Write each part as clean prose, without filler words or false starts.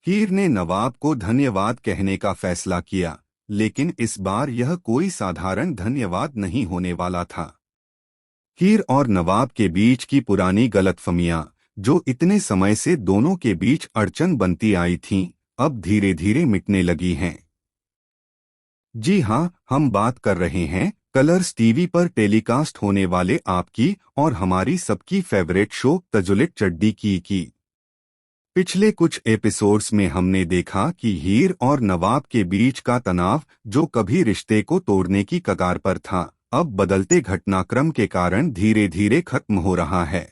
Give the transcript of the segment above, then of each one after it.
हीर ने नवाब को धन्यवाद कहने का फैसला किया, लेकिन इस बार यह कोई साधारण धन्यवाद नहीं होने वाला था। हीर और नवाब के बीच की पुरानी गलतफहमियां, जो इतने समय से दोनों के बीच अड़चन बनती आई थीं, अब धीरे धीरे मिटने लगी हैं। जी हाँ, हम बात कर रहे हैं कलर्स टीवी पर टेलीकास्ट होने वाले आपकी और हमारी सबकी फेवरेट शो तजुलिक चड्डी की। पिछले कुछ एपिसोड्स में हमने देखा कि हीर और नवाब के बीच का तनाव, जो कभी रिश्ते को तोड़ने की कगार पर था, अब बदलते घटनाक्रम के कारण धीरे धीरे खत्म हो रहा है।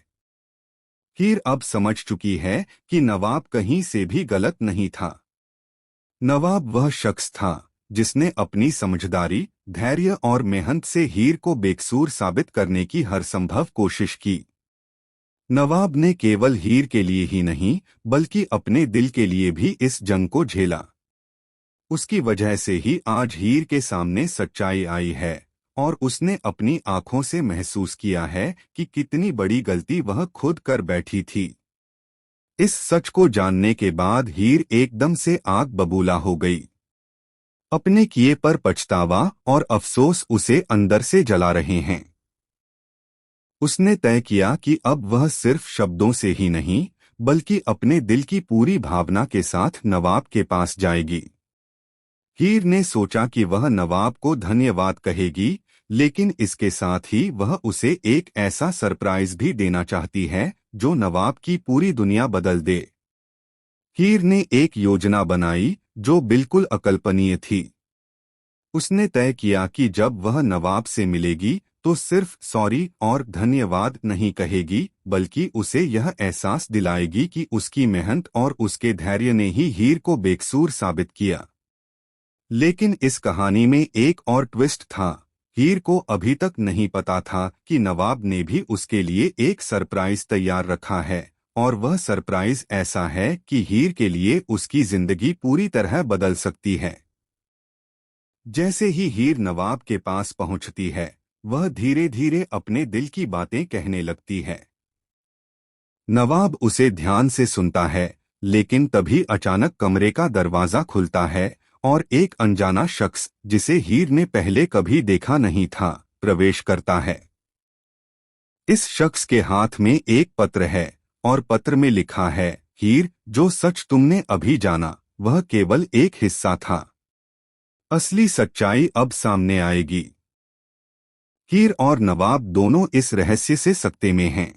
हीर अब समझ चुकी है कि नवाब कहीं से भी गलत नहीं था। नवाब वह शख्स था जिसने अपनी समझदारी, धैर्य और मेहनत से हीर को बेकसूर साबित करने की हर संभव कोशिश की। नवाब ने केवल हीर के लिए ही नहीं, बल्कि अपने दिल के लिए भी इस जंग को झेला। उसकी वजह से ही आज हीर के सामने सच्चाई आई है, और उसने अपनी आंखों से महसूस किया है कि कितनी बड़ी गलती वह खुद कर बैठी थी। इस सच को जानने के बाद हीर एकदम से आग बबूला हो गई। अपने किए पर पछतावा और अफसोस उसे अंदर से जला रहे हैं। उसने तय किया कि अब वह सिर्फ शब्दों से ही नहीं, बल्कि अपने दिल की पूरी भावना के साथ नवाब के पास जाएगी। हीर ने सोचा कि वह नवाब को धन्यवाद कहेगी, लेकिन इसके साथ ही वह उसे एक ऐसा सरप्राइज भी देना चाहती है जो नवाब की पूरी दुनिया बदल दे। हीर ने एक योजना बनाई जो बिल्कुल अकल्पनीय थी। उसने तय किया कि जब वह नवाब से मिलेगी तो सिर्फ सॉरी और धन्यवाद नहीं कहेगी, बल्कि उसे यह एहसास दिलाएगी कि उसकी मेहनत और उसके धैर्य ने ही हीर को बेकसूर साबित किया। लेकिन इस कहानी में एक और ट्विस्ट था। हीर को अभी तक नहीं पता था कि नवाब ने भी उसके लिए एक सरप्राइज तैयार रखा है, और वह सरप्राइज ऐसा है कि हीर के लिए उसकी जिंदगी पूरी तरह बदल सकती है। जैसे ही हीर नवाब के पास पहुंचती है, वह धीरे धीरे अपने दिल की बातें कहने लगती है। नवाब उसे ध्यान से सुनता है, लेकिन तभी अचानक कमरे का दरवाजा खुलता है और एक अनजाना शख्स, जिसे हीर ने पहले कभी देखा नहीं था, प्रवेश करता है। इस शख्स के हाथ में एक पत्र है, और पत्र में लिखा है, हीर, जो सच तुमने अभी जाना वह केवल एक हिस्सा था। असली सच्चाई अब सामने आएगी। हीर और नवाब दोनों इस रहस्य से सकते में हैं।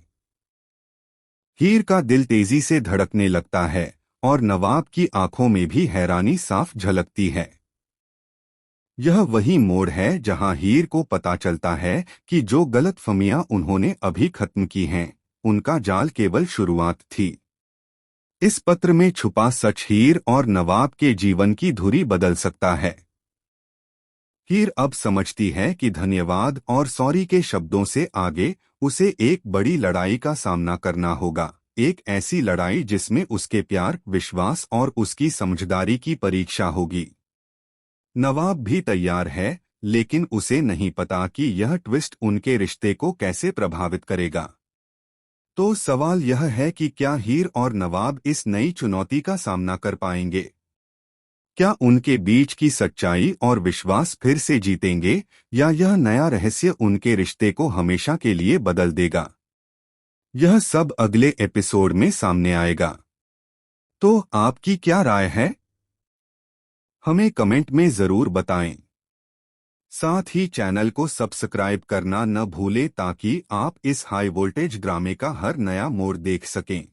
हीर का दिल तेजी से धड़कने लगता है, और नवाब की आंखों में भी हैरानी साफ झलकती है। यह वही मोड़ है जहां हीर को पता चलता है कि जो गलतफहमियां उन्होंने अभी खत्म की हैं, उनका जाल केवल शुरुआत थी। इस पत्र में छुपा सच हीर और नवाब के जीवन की धुरी बदल सकता है। हीर अब समझती है कि धन्यवाद और सॉरी के शब्दों से आगे उसे एक बड़ी लड़ाई का सामना करना होगा, एक ऐसी लड़ाई जिसमें उसके प्यार, विश्वास और उसकी समझदारी की परीक्षा होगी। नवाब भी तैयार है, लेकिन उसे नहीं पता कि यह ट्विस्ट उनके रिश्ते को कैसे प्रभावित करेगा। तो सवाल यह है कि क्या हीर और नवाब इस नई चुनौती का सामना कर पाएंगे? क्या उनके बीच की सच्चाई और विश्वास फिर से जीतेंगे, या यह नया रहस्य उनके रिश्ते को हमेशा के लिए बदल देगा? यह सब अगले एपिसोड में सामने आएगा। तो आपकी क्या राय है? हमें कमेंट में जरूर बताएं। साथ ही चैनल को सब्सक्राइब करना न भूलें ताकि आप इस हाई वोल्टेज ड्रामे का हर नया मोड़ देख सकें।